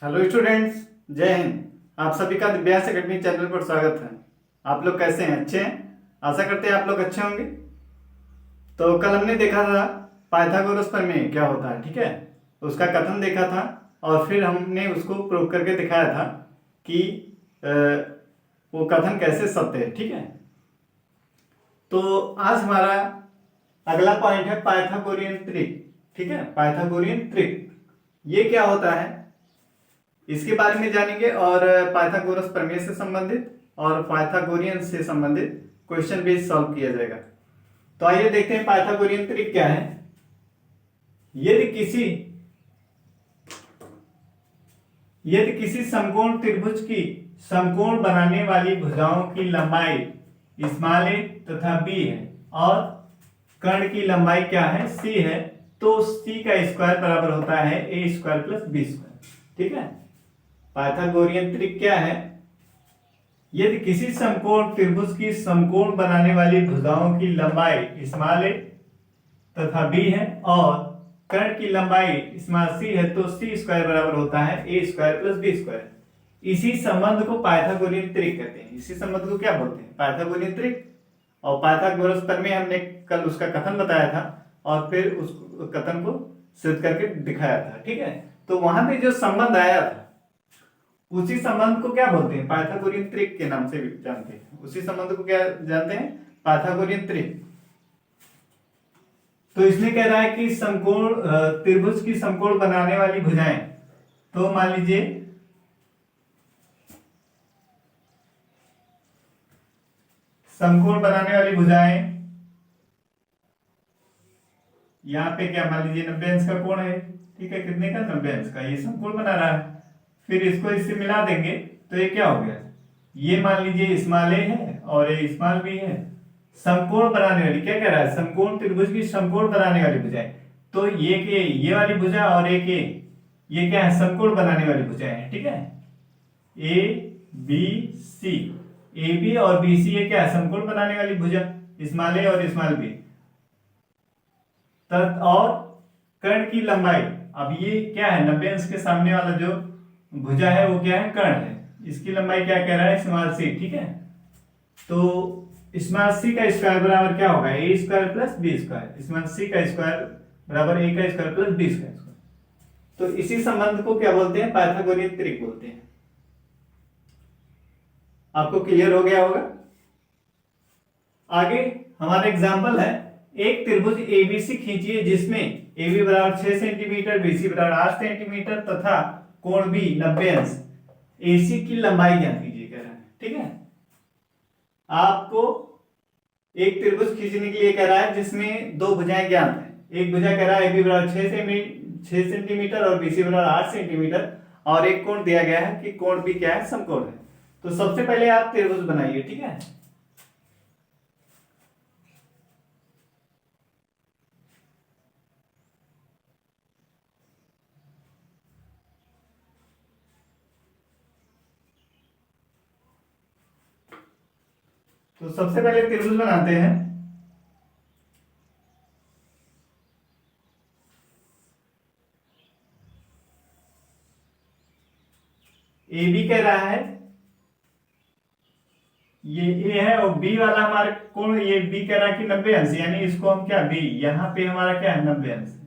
Hello students, जय हिंद। आप सभी का दिव्यांश एकेडमी चैनल पर स्वागत है। आप लोग कैसे हैं? अच्छे हैं? आशा करते हैं आप लोग अच्छे होंगे। तो कल हमने देखा था पाइथागोरस प्रमेय क्या होता है, ठीक है। उसका कथन देखा था और फिर हमने उसको प्रूव करके दिखाया था कि अ, वो कथन कैसे सत्य है, ठीक है। तो आज हमारा अगला पॉइंट है पाइथागोरियन त्रिक, ठीक है। पाइथागोरियन त्रिक ये क्या होता है इसके बारे में जानेंगे और पाइथागोरस प्रमेय से संबंधित और पाइथागोरियन से संबंधित क्वेश्चन भी सॉल्व किया जाएगा। तो आइए देखते हैं पाइथागोरियन त्रिक क्या है। यदि किसी यदि किसी समकोण त्रिभुज की समकोण बनाने वाली भुजाओं की लंबाई स्मॉल a तथा b है और कर्ण की लंबाई क्या है, c है, तो c का स्क्वायर बराबर होता है a square plus b square, ठीक है। पाइथागोरियन त्रिक क्या है? यदि किसी समकोण त्रिभुज की समकोण बनाने वाली भुजाओं की लंबाई स्मॉल a तथा b है और कर्ण की लंबाई स्मॉल c है, तो c स्क्वायर बराबर होता है a square plus b square. इसी संबंध को पाइथागोरियन त्रिक कहते हैं। इसी संबंध को क्या बोलते हैं? पाइथागोरियन त्रिक। और पाइथागोरस प्रमेय हमने कल उसका कथन बताया था और फिर उस कथन को सिद्ध करके दिखाया था, ठीक है। तो वहां पे जो संबंध आया था उसी संबंध को क्या बोलते हैं? पाइथागोरियन त्रिक के नाम से भी जानते हैं। उसी संबंध को क्या जानते हैं? पाइथागोरियन त्रिक। तो इसमें कह रहा है कि समकोण त्रिभुज की समकोण बनाने वाली भुजाएं, तो मान लीजिए समकोण बनाने वाली भुजाएं, यहाँ पे क्या मान लीजिए 90 अंश का कोण है, ठीक है। कितने का? 90 अंश का। ये समकोण बना रहा है। फिर इसको इससे मिला देंगे तो ये क्या हो गया, ये मान लीजिए स्मॉल a है और ये स्मॉल b है। समकोण बनाने वाली क्या कह रहा है? समकोण त्रिभुज की समकोण बनाने वाली भुजाएं। तो ये वाली भुजा और एक ये क्या है? समकोण बनाने वाली भुजाएं हैं, ठीक है। A B C, A B और बी सी ये क्या है? समकोण बनाने वाली भुजा, स्मॉल a और स्मॉल b। और कर्ण की लंबाई, अब ये क्या है? 90 अंश के सामने वाला जो भुजा है वो क्या है? कर्ण है। इसकी लंबाई क्या कह रहा है? स्मॉल सी, ठीक है। तो स्मॉल सी का स्क्वायर बराबर क्या होगा? A square plus b square. Small c का स्क्वायर बराबर ए का स्क्वायर प्लस बी स्क्वायर। तो इसी संबंध को क्या बोलते हैं? पाइथागोरियन त्रिक बोलते हैं। आपको क्लियर हो गया होगा। आगे हमारा एग्जांपल है, एक त्रिभुज एबीसी खींचिए जिसमें AB बराबर 6 सेंटीमीटर, BC बराबर 8 सेंटीमीटर तथा कोण B 90 अंश। AC की लंबाई ज्ञात कीजिए कह रहा है, ठीक है। आपको एक त्रिभुज खींचने के लिए कह रहा है जिसमें दो भुजाएं ज्ञात हैं। एक भुजा कह रहा है AB बराबर 6 सेंटीमीटर और BC बराबर 8 सेंटीमीटर और एक कोण दिया गया है कि कोण B क्या है? समकोण है। तो सबसे पहले आप त्रिभुज बनाइए, ठीक है। तो सबसे पहले त्रिभुज बनाते हैं। ए बी कह रहा है, ये ए है और बी वाला हमारा कोण, ये बी कह रहा है कि 90 अंश, यानी इसको हम क्या, बी, यहां पे हमारा क्या है? 90 अंश।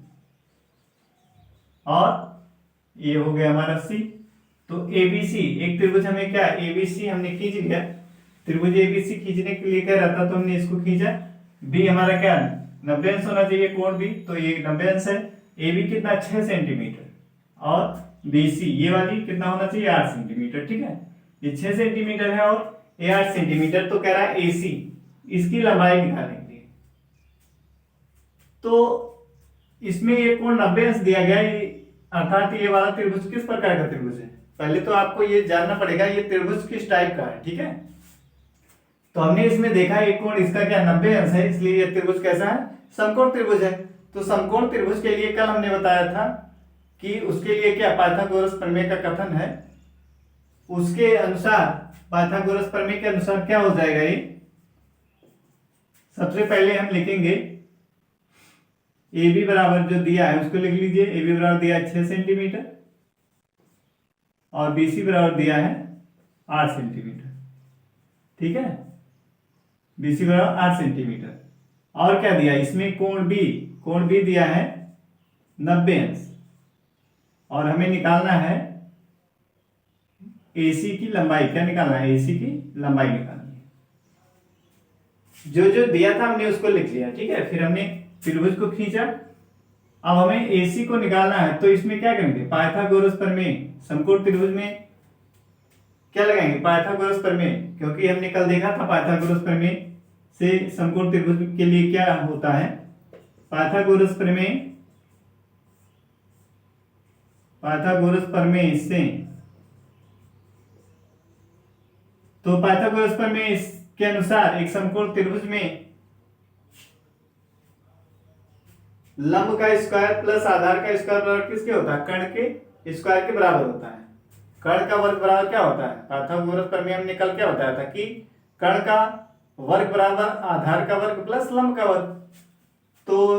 और ये हो गया हमारा सी। तो एबीसी, एक त्रिभुज हमें क्या, एबीसी हमने खींच लिया। त्रिभुज एबीसी खींचने के लिए कह रहा था तो हमने इसको खींचा। बी हमारा क्या, 90 अंश होना चाहिए कोण बी, तो ये 90 अंश है। ए बी कितना? 6 सेंटीमीटर और बीसी ये वाली कितना होना चाहिए? 8 सेंटीमीटर, ठीक है। ये 6 सेंटीमीटर है और ये 8 सेंटीमीटर। तो कह रहा है एसी, इसकी लंबाई निकालेंगे। तो इसमें ये कोण 90 अंश दिया गया, अर्थात ये वाला त्रिभुज किस प्रकार का त्रिभुज है? पहले तो आपको ये जानना पड़ेगा ये त्रिभुज किस टाइप का है, ठीक है। तो हमने इसमें देखा एक कोण इसका क्या, 90 अंश है, इसलिए ये त्रिभुज कैसा है? समकोण त्रिभुज है। तो समकोण त्रिभुज के लिए कल हमने बताया था कि उसके लिए क्या, पाइथागोरस प्रमेय का कथन है। उसके अनुसार, पाइथागोरस प्रमेय के अनुसार क्या हो जाएगा ये? सबसे पहले हम लिखेंगे ए बी बराबर जो दिया है उसको लिख लीजिए। ए बी बराबर दिया है 6 सेंटीमीटर और BC बराबर दिया है 8 सेंटीमीटर। ठीक है, BC बराबर 8 सेंटीमीटर। और क्या दिया इसमें, कोण B दिया है 90 अंश। और हमें निकालना है AC की लंबाई। क्या निकालना है, AC की लंबाई निकालनी है। जो जो दिया था हमने उसको लिख लिया। ठीक है, फिर हमने त्रिभुज को खींचा। अब हमें AC को निकालना है, तो इसमें क्या करेंगे, पाइथागोरस प्रमेय। समकोण त्रिभुज में क्या लगाएंगे, पाइथागोरस प्रमेय, क्योंकि हमने कल देखा था पाइथागोरस प्रमेय से समकोण त्रिभुज के लिए क्या होता है। पाइथागोरस से, तो पाइथागोरस प्रमेय के अनुसार एक समकोण त्रिभुज में लंब का स्क्वायर प्लस आधार का स्क्वायर बराबर किसके होता है, कर्ण के स्क्वायर के बराबर होता है। कर्ण का वर्ग बराबर क्या होता है, पाइथागोरस प्रमेय हमने कल क्या बताया था कि कर्ण का वर्ग बराबर आधार का वर्ग प्लस लंब का वर्ग। तो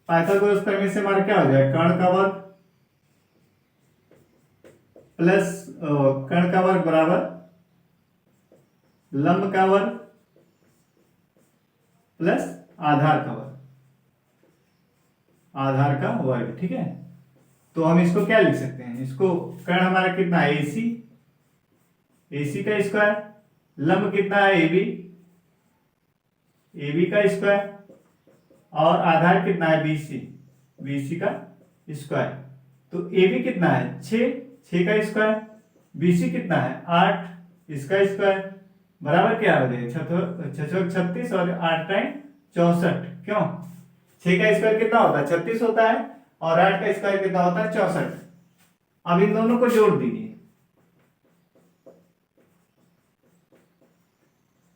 पाइथागोरस प्रमेय से हमारा क्या हो जाएगा, कर्ण का वर्ग बराबर लंब का वर्ग प्लस आधार का वर्ग। ठीक है, तो हम इसको क्या लिख सकते हैं, इसको कर्ण हमारा कितना है AC का स्क्वायर, लंब कितना है AB का स्क्वायर, और आधार कितना है BC का स्क्वायर। तो AB कितना है 6 का स्क्वायर, BC कितना है 8, इसका स्क्वायर बराबर क्या हो जाएगा 36 और 8 टाइम 64। क्यों, 6 का स्क्वायर कितना होता है 36 होता है, और 8 का स्क्वायर कितना होता है 64। अब इन दोनों को जोड़ दीजिए,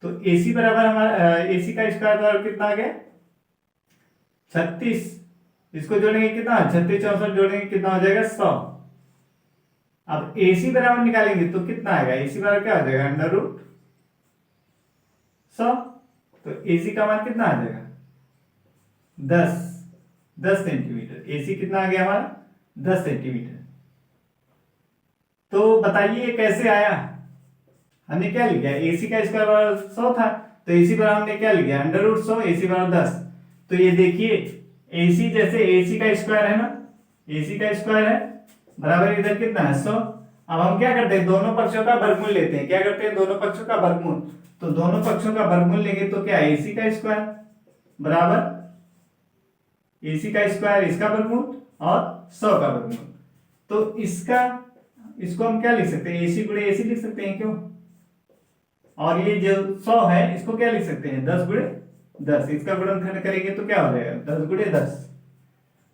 तो AC बराबर हमारा AC का स्क्वायर बराबर कितना आ गया 36। इसको जोड़ेंगे कितना, 36 64 जोड़ेंगे कितना हो जाएगा 100। अब AC बराबर निकालेंगे तो कितना आएगा, AC बराबर क्या हो जाएगा √100। तो AC का मान कितना आ जाएगा 10 सेंटीमीटर। AC कितना आ गया हमारा 10 सेंटीमीटर। तो बताइए कैसे आया, हमने क्या लिखा, AC का स्क्वायर बराबर 100 था, तो AC बराबर हमने क्या लिखा √100, AC बराबर 10। तो ये देखिए AC जैसे AC का स्क्वायर है ना, AC का स्क्वायर है बराबर इधर कितना है 100। अब हम क्या करते हैं, दोनों पक्षों का वर्गमूल लेते हैं। क्या करते हैं, दोनों पक्षों का वर्गमूल। तो दोनों पक्षों का वर्गमूल लेंगे तो क्या AC का स्क्वायर बराबर AC का स्क्वायर, इसका वर्गमूल और 100 का वर्गमूल। तो इसको हम क्या लिख सकते हैं, AC गुणे AC लिख सकते हैं। क्यों, और ये जो 100 है इसको क्या लिख सकते हैं 10 गुणे 10। इसका गुणनखंड करेंगे तो क्या हो जाएगा 10 गुणे 10।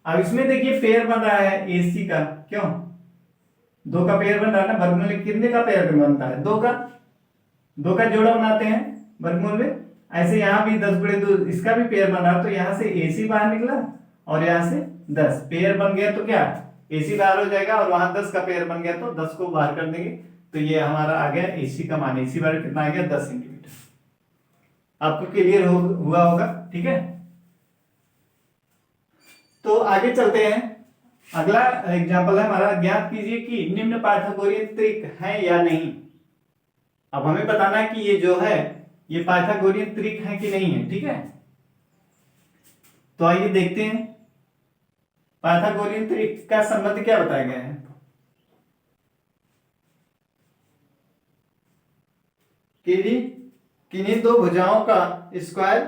अब इसमें देखिए पेयर बन रहा है AC का, क्यों 2 का पेयर बन रहा है ना, वर्गमूल कितने का पेयर बनता है 2 का जोड़ा बनाते हैं वर्गमूल में। ऐसे यहाँ भी 10 गुणे 2 इसका भी पेयर बन रहा, तो यहाँ से AC बाहर निकला और यहाँ से 10 पेयर बन गया, तो क्या AC बाहर हो जाएगा, और वहां 10 का पेयर बन गया तो 10 को बाहर कर देंगे, तो ये हमारा आ गया AC का मान। AC बार कितना आ गया 10 सेंटीमीटर। आपको क्लियर हुआ होगा। ठीक है, तो आगे चलते हैं। अगला एग्जाम्पल है हमारा, ज्ञात कीजिए कि निम्न पाइथागोरियन त्रिक है या नहीं। अब हमें बताना है कि ये जो है ये पाइथागोरियन त्रिक है कि नहीं है। ठीक है, तो आइए देखते हैं पाइथागोरियन त्रिक का संबंध क्या बताया गया है। किन्हीं दो भुजाओं का स्क्वायर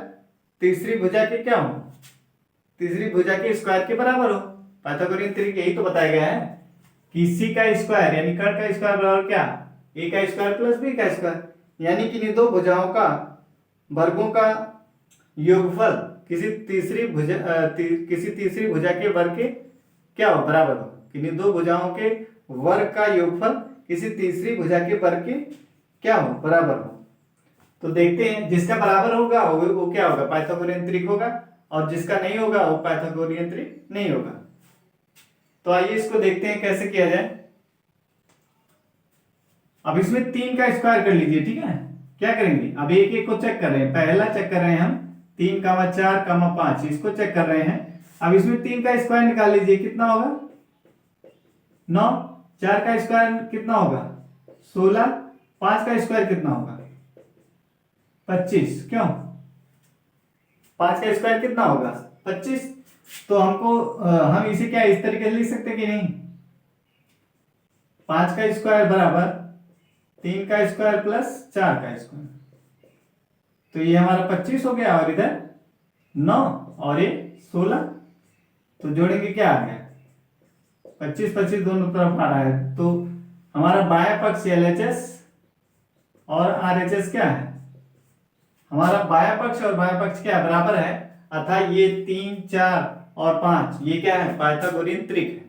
तीसरी भुजा के क्या हो, तीसरी भुजा के स्क्वायर के बराबर हो। पाइथागोरियन त्रिक यही तो बताया गया है कि C का स्क्वायर यानी कर्ण का स्क्वायर बराबर क्या, A का स्क्वायर प्लस B का स्क्वायर, यानी किन्हीं दो भुजाओं का वर्गों का योगफल किसी तीसरी भुजा के वर्ग के क्या हो, बराबर हो। किन्हीं दो भुजाओं के वर्ग का योगफल किसी तीसरी भुजा के वर्ग के क्या हो, बराबर हो। तो देखते हैं, जिसका बराबर होगा वो क्या होगा, पाइथागोरियन त्रिक होगा, और जिसका नहीं होगा वो पाइथागोरियन त्रिक नहीं होगा। तो आइए इसको देखते हैं कैसे किया जाए। अब इसमें 3 का स्क्वायर कर लीजिए। ठीक है, क्या करेंगे, अब एक एक को चेक कर रहे हैं। पहला चेक कर रहे हैं हम 3, 4, 5, इसको चेक कर रहे हैं। अब इसमें 3 का स्क्वायर निकाल लीजिए, कितना होगा 9। 4 का स्क्वायर कितना होगा 16, 5 का स्क्वायर कितना होगा 25, क्यों 5 का स्क्वायर कितना होगा 25। तो हमको हम इसे क्या इस तरीके से लिख सकते कि नहीं, 5 का स्क्वायर बराबर 3 का स्क्वायर प्लस 4 का स्क्वायर, तो ये हमारा 25 हो गया और इधर 9 और ये 16, तो जोड़ेंगे क्या आ गया 25 25 दोनों तरफ आ रहा है, तो हमारा बायां पक्ष LHS और RHS क्या है, हमारा बायां पक्ष और बायां पक्ष क्या है बराबर है, अर्थात ये 3 4 और 5 ये क्या है पाइथागोरियन त्रिक है,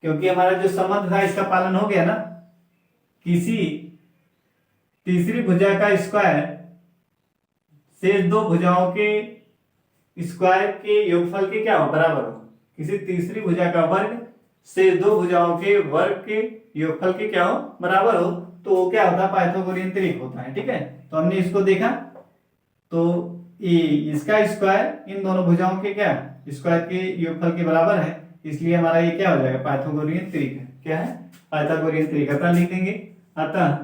क्योंकि हमारा जो संबंध था इसका पालन हो गया ना, किसी तीसरी भुजा का स्क्वायर शेष दो भुजाओं के स्क्वायर के योगफल के क्या हो बराबर हो, किसी तीसरी भुजा का वर्ग शेष दो भुजाओं के वर्ग के योगफल के क्या हो बराबर हो, तो वो क्या होता है पाइथागोरियन त्रिक होता है। ठीक है, तो हमने इसको देखा, तो इसका स्क्वायर इन दोनों भुजाओं के क्या स्क्वायर के योगफल के बराबर है, इसलिए हमारा ये क्या हो जाएगा पाइथागोरियन त्रिक है, क्या है पाइथागोरियन त्रिक। अतः लिख देंगे अतः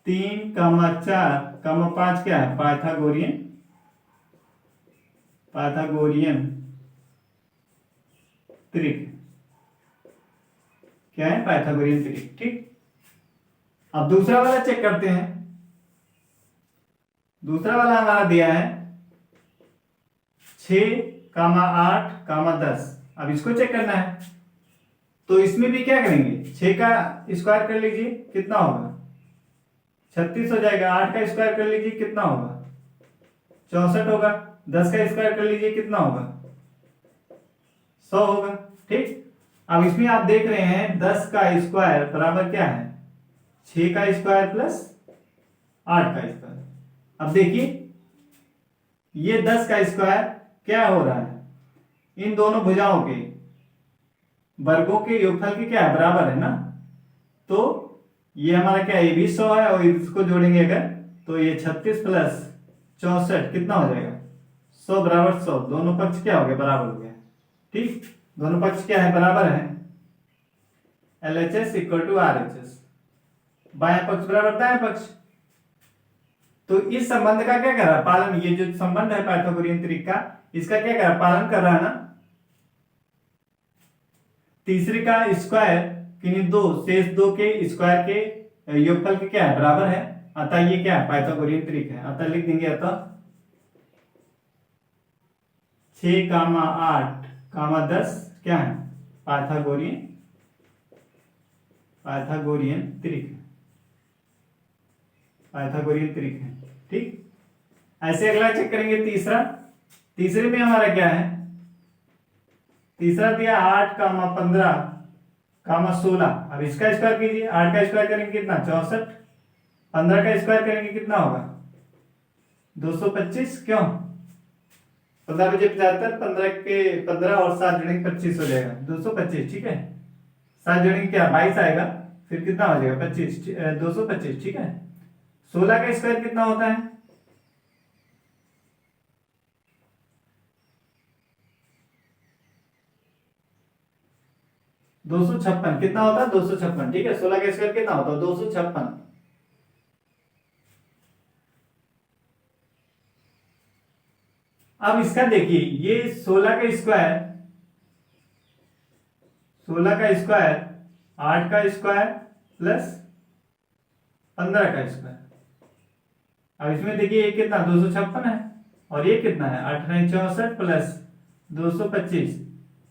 3, 4, 5 क्या है पाइथागोरियन त्रिक, क्या है पाइथागोरियन त्रिक। ठीक, अब दूसरा वाला चेक करते हैं। दूसरा वाला हमारा दिया है 6, 8, 10। अब इसको चेक करना है, तो इसमें भी क्या करेंगे 6 का स्क्वायर कर लीजिए कितना होगा 36 हो जाएगा, 8 का स्क्वायर कर लीजिए कितना होगा 64 होगा, 10 का स्क्वायर कर लीजिए कितना होगा 100 होगा। ठीक, अब इसमें आप देख रहे हैं 10 का स्क्वायर बराबर क्या है 6 का स्क्वायर प्लस 8 का स्क्वायर। अब देखिए ये 10 का स्क्वायर क्या हो रहा है इन दोनों भुजाओं के वर्गों के योगफल के क्या है बराबर है ना, तो ये हमारा क्या है ये भी 100 है, और इसको जोड़ेंगे अगर तो ये 36 प्लस 64 कितना हो जाएगा 100 बराबर 100, दोनों पक्ष क्या हो गया बराबर हो गया। ठीक, दोनों पक्ष क्या है बराबर है, LHS इक्वल टू RHS, बायां पक्ष बराबर दायां पक्ष। तो इस संबंध का क्या कर रहा है पालन, ये जो संबंध है पाइथागोरियन त्रिक का इसका क्या कर रहा है पालन कर रहा है ना, तीसरे का स्क्वायर किन्हीं दो शेष दो के स्क्वायर के योगफल के क्या है बराबर है, अतः ये क्या है पाइथागोरियन त्रिक है। अतः लिख देंगे अतः 6, 8, 10 क्या है पाइथागोरियन त्रिक है। ठीक, ऐसे अगला चेक करेंगे तीसरा। तीसरे में हमारा क्या है, तीसरा दिया 8, 15, 16। अब इसका स्क्वायर कीजिए, 8 का स्क्वायर करेंगे कितना 64, 15 का स्क्वायर करेंगे कितना होगा 225, क्यों 15 बजे 75, 15 के 15 और 7 जोड़ेंगे 25 हो जाएगा 225। ठीक है, 7 जोड़ेंगे क्या 22 आएगा, फिर कितना हो जाएगा 25 225। ठीक है, 16 का स्क्वायर कितना होता है 256, कितना होता है 256। ठीक है, 16 का स्क्वायर कितना होता है 256। अब इसका देखिए ये 16 का स्क्वायर 8 का स्क्वायर प्लस 15 का स्क्वायर। अब इसमें देखिए ये कितना 256 है, और ये कितना है 8 64 प्लस 225,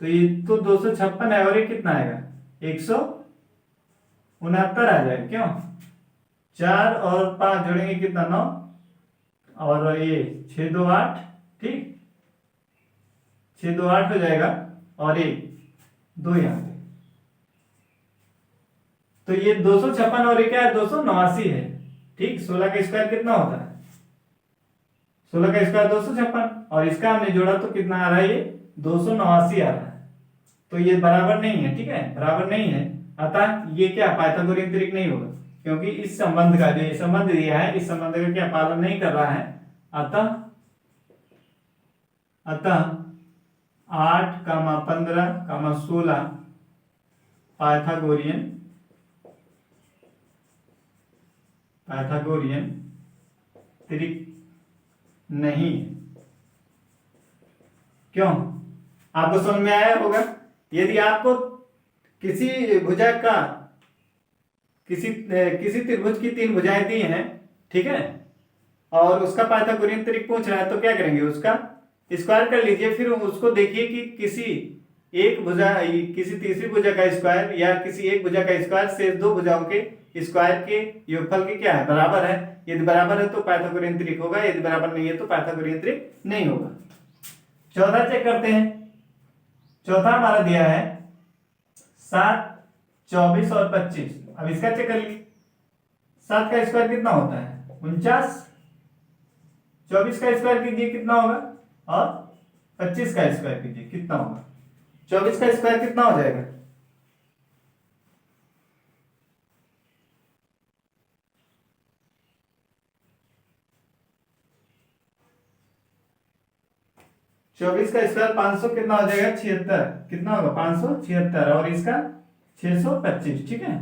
तो ये तो 256 है, और ये कितना आएगा 169 आ जाएगा, क्यों 4 और 5 जोड़ेंगे कितना 9, और ये 6 2 8। ठीक, 6 2 8 हो जाएगा, और ये 2 यहाँ पे, तो ये 256 और ये क्या है 289 है। ठीक, 16 का स्क्वायर कितना होता है 16 का स्क्वायर 256, और इसका हमने जोड़ा तो कितना आ रहा है ये 289 आ रहा है, तो ये बराबर नहीं है। ठीक है, बराबर नहीं है, अतः ये क्या पाइथागोरियन त्रिक नहीं होगा। क्योंकि इस संबंध का जो ये संबंध दिया है इस संबंध का क्या पालन नहीं कर रहा है। अतः 8, 15, 16 पाइथागोरियन त्रिक नहीं है। क्यों? आपको समझ में आया होगा। यदि आपको किसी भुजा का किसी त्रिभुज की 3 भुजाएं दी हैं, ठीक है, और उसका पाइथागोरियन त्रिक पूछ रहा है तो क्या करेंगे, उसका स्क्वायर कर लीजिए। फिर उसको देखिए कि किसी तीसरी भुजा का स्क्वायर या किसी एक भुजा का स्क्वायर शेष 2 भुजाओं के स्क्वायर के योगफल के क्या है, बराबर है। यदि बराबर है तो पाइथागोरियन त्रिक होगा, यदि बराबर नहीं है तो पाइथागोरियन त्रिक नहीं होगा। चौथा चेक करते हैं। चौथा हमारा दिया है 7, 24 और 25। अब इसका चेक कर लीजिए। 7 का स्क्वायर कितना होता है, 49। 24 का स्क्वायर कीजिए कितना होगा, और 25 का स्क्वायर कीजिए कितना होगा। 24 का स्क्वायर कितना हो जाएगा, 24 का स्क्वायर 500 कितना हो जाएगा, 76 कितना होगा 576, और इसका 625। ठीक है,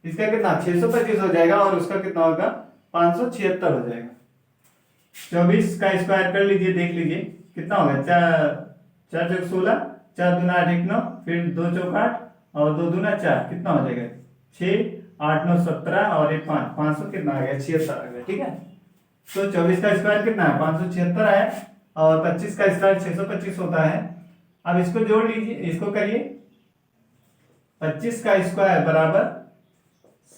इसका कितना 625 हो जाएगा और उसका कितना होगा 576 हो जाएगा। 24 का स्क्वायर कर लीजिए, देख लीजिए कितना होगा, 4 चौक 16, 4 दूना 8 1 9, फिर 2 चौक 8 और 2 दूना 4 कितना हो जाएगा 6, 8 9 17 और 1 5, 500 कितना आ गया 76 आ गया। ठीक है, तो 24 का स्क्वायर कितना है 576 है और 25 का स्क्वायर 625 होता है। अब इसको जोड़ लीजिए, इसको करिए। 25 का स्क्वायर बराबर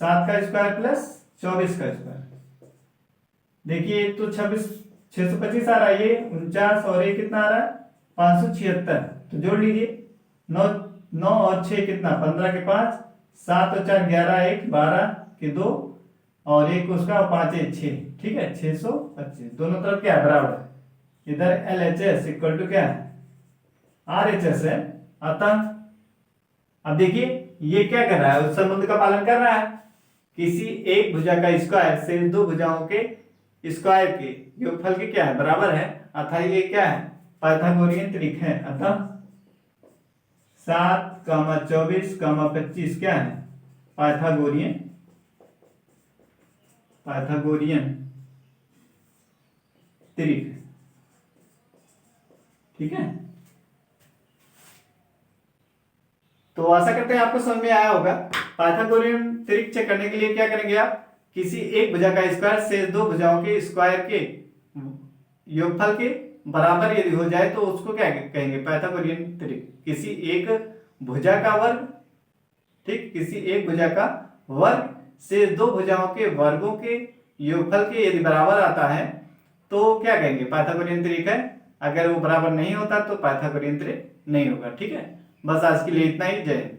7 का स्क्वायर प्लस 24 का स्क्वायर। देखिए तो 625 आ रहा है, ये 49 और ये कितना आ रहा है 576, तो जोड़ लीजिए। 9 और 6 कितना 15 के 5, 7 और 4 11, 1 12 के 2 और 1 उसका 5 1 6। ठीक है, 625 दोनों तरफ क्या है बराबर है। इधर LHS इक्वल टू क्या है RHS है। अतः अब देखिए ये क्या कर रहा है, उस संबंध का पालन कर रहा है। किसी एक भुजा का स्क्वायर से 2 भुजाओं के स्क्वायर के योगफल के क्या है बराबर है, अतः ये क्या है पाइथागोरियन त्रिक है। अतः 7, 24, 25 क्या है पाइथागोरियन त्रिक है। ठीक है, तो आशा करते हैं आपको समझ में आया होगा। पाइथागोरियन त्रिक चेक करने के लिए क्या करेंगे आप, किसी एक भुजा का स्क्वायर शेष 2 भुजाओं के स्क्वायर के योगफल के बराबर यदि हो जाए तो उसको क्या कहेंगे पाइथागोरियन त्रिक। किसी एक भुजा का वर्ग, ठीक, किसी एक भुजा का वर्ग शेष 2 भुजाओं के वर्गों के योगफल के यदि बराबर आता है तो क्या कहेंगे पाइथागोरियन त्रिक है। अगर वो बराबर नहीं होता तो पाइथागोरियन त्रिक नहीं होगा। ठीक है, बस आज के लिए इतना ही। जय हिंद।